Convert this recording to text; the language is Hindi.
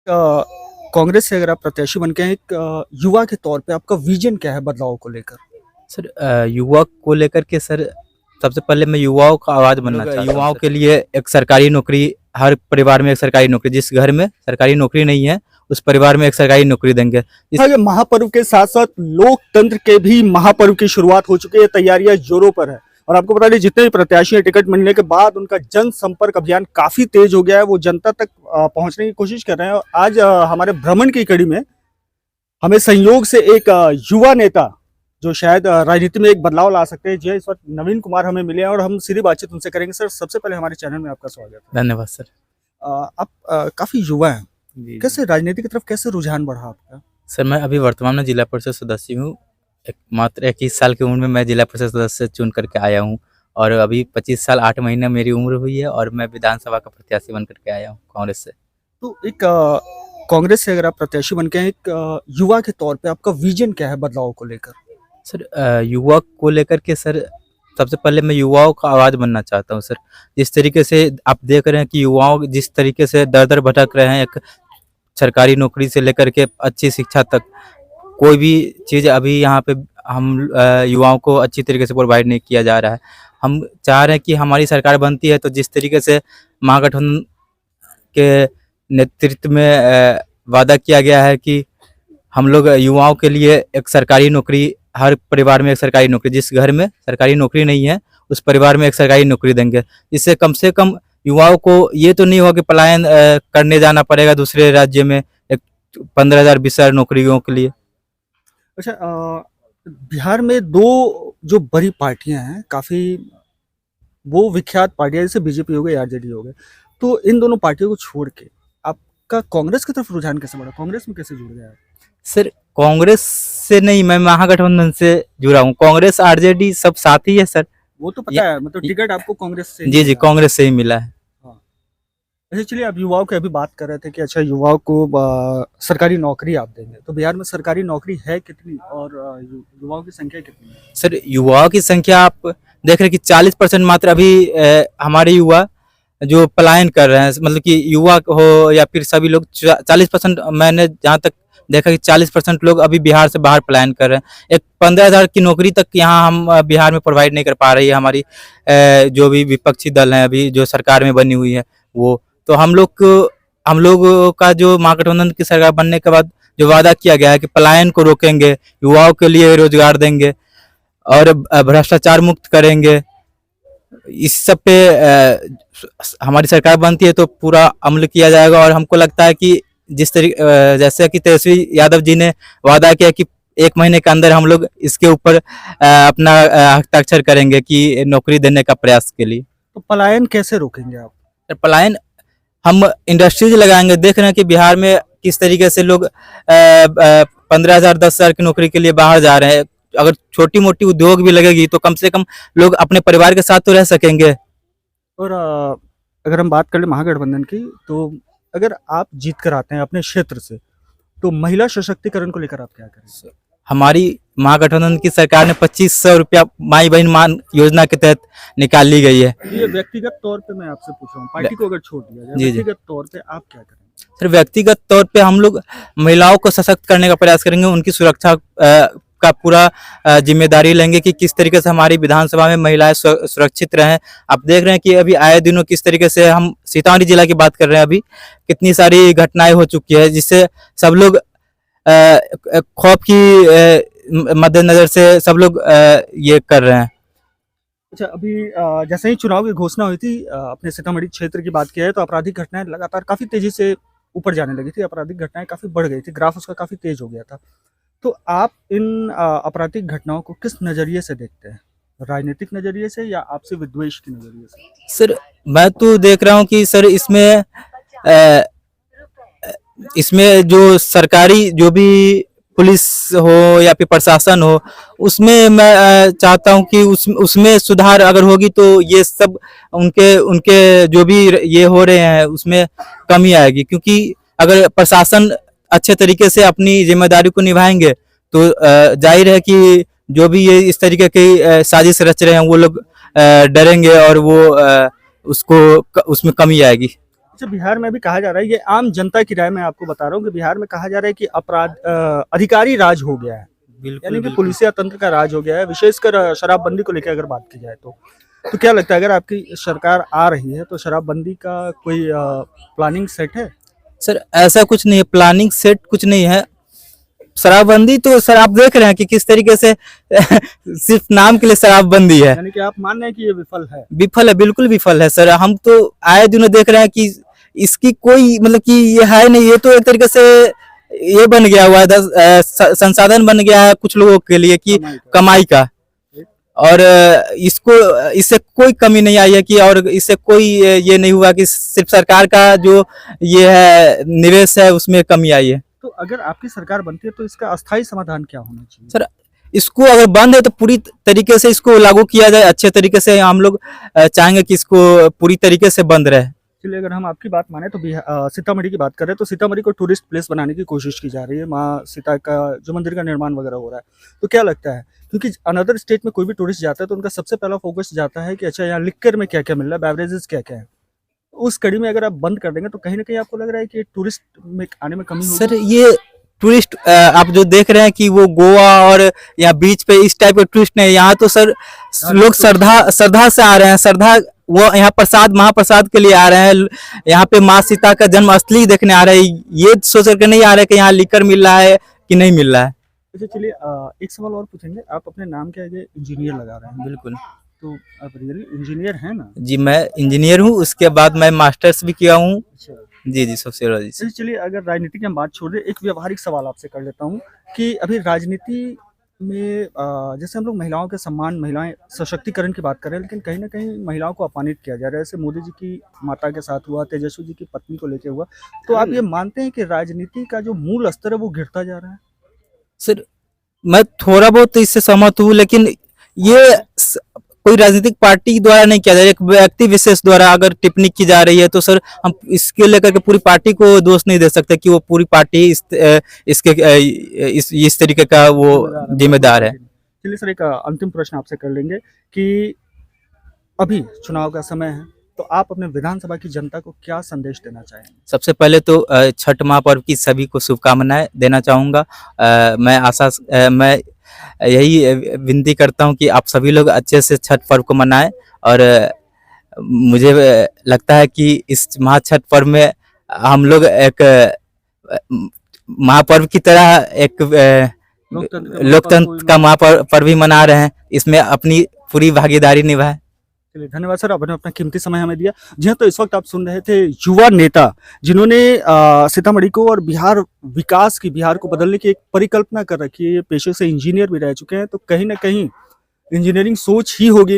अ, कांग्रेस से अगर आप प्रत्याशी बन के हैं, एक युवा के तौर पे आपका विजन क्या है बदलाव को लेकर? सर युवा को लेकर के सर सबसे पहले मैं युवाओं का आवाज़ बनना चाहता हूँ। युवाओं के लिए एक सरकारी नौकरी, हर परिवार में एक सरकारी नौकरी, जिस घर में सरकारी नौकरी नहीं है उस परिवार में एक सरकारी नौकरी देंगे। ये महापर्व के साथ साथ लोकतंत्र के भी महापर्व की शुरुआत हो चुकी है, तैयारियां जोरों पर है। और आपको बता दें, जितने भी प्रत्याशी हैं, टिकट मिलने के बाद उनका जनसंपर्क अभियान काफी तेज हो गया है। वो जनता तक पहुंचने की कोशिश कर रहे हैं। और आज हमारे भ्रमण की कड़ी में हमें संयोग से एक युवा नेता जो शायद राजनीति में एक बदलाव ला सकते हैं, जी इस वक्त नवीन कुमार हमें मिले हैं और हम सीधी बातचीत उनसे करेंगे। सर, सबसे पहले हमारे चैनल में आपका स्वागत है। धन्यवाद सर। आप काफी युवा हैं, जी कैसे राजनीति की तरफ कैसे रुझान बढ़ा आपका? सर, मैं अभी वर्तमान में जिला परिषद सदस्य हूँ। मात्र 21 साल की उम्र में मैं जिला परिषद सदस्य चुन करके आया हूँ और अभी 25 साल 8 महीने मेरी उम्र हुई है और मैं विधानसभा का प्रत्याशी बन करके आया हूँ कांग्रेस से। तो एक कांग्रेस से अगर आप प्रत्याशी बन के हैं, एक युवा के तौर पे आपका विजन क्या है बदलाव को लेकर? सर युवा को लेकर के सर सबसे पहले मैं युवाओं का आवाज़ बनना चाहता हूँ सर। जिस तरीके से आप देख रहे हैं कि युवाओं जिस तरीके से दर-दर भटक रहे हैं, एक सरकारी नौकरी से लेकर के अच्छी शिक्षा तक, कोई भी चीज़ अभी यहाँ पे हम युवाओं को अच्छी तरीके से प्रोवाइड नहीं किया जा रहा है। हम चाह रहे हैं कि हमारी सरकार बनती है तो जिस तरीके से महागठबंधन के नेतृत्व में वादा किया गया है कि हम लोग युवाओं के लिए एक सरकारी नौकरी, हर परिवार में एक सरकारी नौकरी, जिस घर में सरकारी नौकरी नहीं है उस परिवार में एक सरकारी नौकरी देंगे। इससे कम से कम युवाओं को ये तो नहीं होगा कि पलायन करने जाना पड़ेगा दूसरे राज्य में एक 15,000 20,000 नौकरियों के लिए। अच्छा, बिहार में दो जो बड़ी पार्टियां हैं, काफी वो विख्यात पार्टियां, जैसे बीजेपी हो गई, आरजेडी हो गए। तो इन दोनों पार्टियों को छोड़ के आपका कांग्रेस की तरफ रुझान कैसे बढ़ा? कांग्रेस में कैसे जुड़ गया आप? सर कांग्रेस से नहीं, मैं महागठबंधन से जुड़ा हूँ। कांग्रेस आरजेडी सब साथ ही है सर। वो तो पता है, मतलब टिकट आपको कांग्रेस से ही जी जी, मिला। कांग्रेस से ही मिला है। हाँ। अच्छा, चलिए, आप युवाओं की अभी बात कर रहे थे कि अच्छा युवाओं को सरकारी नौकरी आप देंगे, तो बिहार में सरकारी नौकरी है कितनी और युवाओं की संख्या कितनी है? सर युवाओं की संख्या आप देख रहे हैं कि 40% मात्र अभी हमारे युवा जो पलायन कर रहे हैं, मतलब कि युवा हो या फिर सभी लोग 40%, मैंने जहाँ तक देखा कि 40% लोग अभी बिहार से बाहर पलायन कर रहे हैं। एक 15,000 की नौकरी तक यहाँ हम बिहार में प्रोवाइड नहीं कर पा रही है हमारी जो भी विपक्षी दल हैं अभी जो सरकार में बनी हुई है वो। तो हम लोग का जो महागठबंधन की सरकार बनने के बाद जो वादा किया गया है कि पलायन को रोकेंगे, युवाओं के लिए रोजगार देंगे और भ्रष्टाचार मुक्त करेंगे, इस सब पे हमारी सरकार बनती है तो पूरा अमल किया जाएगा। और हमको लगता है कि जिस तरीके जैसे कि तेजस्वी यादव जी ने वादा किया कि 1 महीने के अंदर हम लोग इसके ऊपर अपना हस्ताक्षर करेंगे कि नौकरी देने का प्रयास के लिए। तो पलायन कैसे रोकेंगे आप? पलायन हम इंडस्ट्रीज लगाएंगे। देख रहे हैं कि बिहार में किस तरीके से लोग 15,000 10,000 की नौकरी के लिए बाहर जा रहे हैं। अगर छोटी मोटी उद्योग भी लगेगी तो कम से कम लोग अपने परिवार के साथ तो रह सकेंगे। और अगर हम बात कर ले महागठबंधन की, तो अगर आप जीत कर आते हैं अपने क्षेत्र से, तो महिला सशक्तिकरण को लेकर आप क्या करेंगे? हमारी महागठबंधन की सरकार ने 2500 रुपया माई बहन मान योजना के तहत निकाल ली गई है। ये व्यक्तिगत तौर पे मैं आपसे पूछ रहा हूँ, पार्टी को अगर छोड़ दिया जाए, जी जी, व्यक्तिगत तौर पे आप क्या करेंगे? सर व्यक्तिगत तौर पे हम लोग महिलाओं को सशक्त करने का प्रयास करेंगे, उनकी सुरक्षा का पूरा जिम्मेदारी लेंगे कि किस तरीके से हमारी विधानसभा में महिलाएं सुरक्षित रहें। आप देख रहे हैं कि अभी आए दिनों किस तरीके से, हम सीतामढ़ी जिला की बात कर रहे हैं, अभी कितनी सारी घटनाएं हो चुकी है जिससे सब लोग खौफ की मद्देनजर से सब लोग ये कर रहे हैं। अच्छा, अभी जैसे ही चुनाव की घोषणा हुई थी, अपने सीतामढ़ी क्षेत्र की बात किया है, तो आपराधिक घटनाएं लगातार काफी तेजी से ऊपर जाने लगी थी, आपराधिक घटनाएं काफी बढ़ गई थी, ग्राफ उसका काफी तेज हो गया था। तो आप इन आपराधिक घटनाओं को किस नजरिए से देखते हैं? राजनीतिक नजरिए से या आपसी विद्वेष के नजरिए से? सर मैं तो देख रहा हूँ कि सर इसमें जो सरकारी जो भी पुलिस हो या फिर प्रशासन हो, उसमें मैं चाहता हूं कि उसमें सुधार अगर होगी तो ये सब उनके उनके जो भी ये हो रहे हैं उसमें कमी आएगी। क्योंकि अगर प्रशासन अच्छे तरीके से अपनी जिम्मेदारी को निभाएंगे तो जाहिर है कि जो भी ये इस तरीके की साजिश रच रहे हैं वो लोग डरेंगे और वो उसमें कमी आएगी। अच्छा, बिहार में भी कहा जा रहा है, ये आम जनता की राय मैं आपको बता रहा हूँ कि बिहार में कहा जा रहा है कि अधिकारी राज हो गया है, यानी कि पुलिसिया तंत्र का राज हो गया है, विशेषकर शराबबंदी को लेकर अगर बात की जाए तो क्या लगता है अगर आपकी सरकार आ रही है तो शराबबंदी का कोई प्लानिंग सेट है? सर ऐसा कुछ नहीं है, प्लानिंग सेट कुछ नहीं है। शराबबंदी तो सर आप देख रहे हैं कि किस तरीके से सिर्फ नाम के लिए शराबबंदी है। यानी कि आप मान रहे हैं कि ये विफल है? विफल है, बिल्कुल विफल है सर। हम तो आए दिनों देख रहे हैं कि इसकी कोई मतलब कि ये है नहीं, ये तो एक तरीके से ये बन गया हुआ है, संसाधन बन गया है कुछ लोगों के लिए कि कमाई का। और इसको इससे कोई कमी नहीं आई है कि, और इससे कोई ये नहीं हुआ कि सिर्फ सरकार का जो ये है निवेश है उसमें कमी आई है। तो अगर आपकी सरकार बनती है तो इसका अस्थायी समाधान क्या होना चाहिए? सर इसको अगर बंद है तो पूरी तरीके से इसको लागू किया जाए, अच्छे तरीके से। हम लोग चाहेंगे कि इसको पूरी तरीके से बंद रहे। चलिए, अगर हम आपकी बात माने तो सीतामढ़ी की बात करें तो सीतामढ़ी को टूरिस्ट प्लेस बनाने की कोशिश की जा रही है, माँ सीता का जो मंदिर का निर्माण वगैरह हो रहा है, तो क्या लगता है, क्योंकि अनदर स्टेट में कोई भी टूरिस्ट जाता है तो उनका सबसे पहला फोकस जाता है कि अच्छा यहाँ लिक्कर में क्या क्या मिल रहा है, बेवरेजेस क्या क्या है, उस कड़ी में अगर आप बंद कर देंगे तो कहीं ना कहीं आपको लग रहा है कि टूरिस्ट में आने में कमी होगी? सर ये टूरिस्ट आप जो देख रहे हैं कि वो गोवा और या बीच पे इस टाइप के टूरिस्ट नहीं, यहाँ तो सर लोग श्रद्धा से आ रहे हैं। श्रद्धा वो यहाँ प्रसाद महाप्रसाद के लिए आ रहे हैं, यहाँ पे माँ सीता का जन्म असली देखने आ रहे हैं। ये सोच करके नहीं आ रहे कि यहाँ लिकर मिल रहा है कि नहीं मिल रहा है। अच्छा, चलिए एक सवाल और पूछेंगे, आप अपने नाम के आगे इंजीनियर लगा रहे हैं, बिल्कुल। तो आप रियली इंजीनियर हैं ना? जी मैं इंजीनियर हूँ, उसके बाद मैं मास्टर्स भी किया हूँ। अच्छा, जी सोशियोलॉजी से। चलिए, अगर राजनीति की हम बात छोड़ दें, एक व्यवहारिक सवाल आपसे कर लेता हूँ कि अभी राजनीति में जैसे हम लोग महिलाओं के सम्मान, महिलाएं सशक्तिकरण की बात कर रहे हैं, लेकिन कहीं ना कहीं महिलाओं को अपमानित किया जा रहा है। जैसे मोदी जी की माता के साथ हुआ, तेजस्वी जी की पत्नी को लेकर हुआ, तो आप ये मानते हैं कि राजनीति का जो मूल स्तर है वो गिरता जा रहा है? सर मैं थोड़ा बहुत इससे सहमत हूँ, लेकिन ये कोई राजनीतिक पार्टी द्वारा नहीं किया जा रहा है, एक व्यक्ति विशेष द्वारा अगर टिप्पणी की जा रही है तो सर हम इसके लेकर के पूरी पार्टी को दोष नहीं दे सकते कि वो पूरी पार्टी इस तरीके का वो जिम्मेदार है। चलिए सर, एक अंतिम प्रश्न आपसे कर लेंगे कि अभी चुनाव का समय है, तो आप अपने विधानसभा की जनता को क्या संदेश देना चाहेंगे? सबसे पहले तो छठ महापर्व की सभी को शुभकामनाएं देना चाहूँगा। मैं यही विनती करता हूँ कि आप सभी लोग अच्छे से छठ पर्व को मनाएं, और मुझे लगता है कि इस महाछठ पर्व में हम लोग एक महापर्व की तरह एक लोकतंत्र का महापर्व भी मना रहे हैं, इसमें अपनी पूरी भागीदारी निभाएं। चलिए, धन्यवाद सर, आपने अपना कीमती समय हमें दिया। जी हाँ, तो इस वक्त आप सुन रहे थे युवा नेता जिन्होंने सीतामढ़ी को और बिहार विकास की, बिहार को बदलने की एक परिकल्पना कर रखी है। ये पेशे से इंजीनियर भी रह चुके हैं, तो कहीं ना कहीं इंजीनियरिंग सोच ही होगी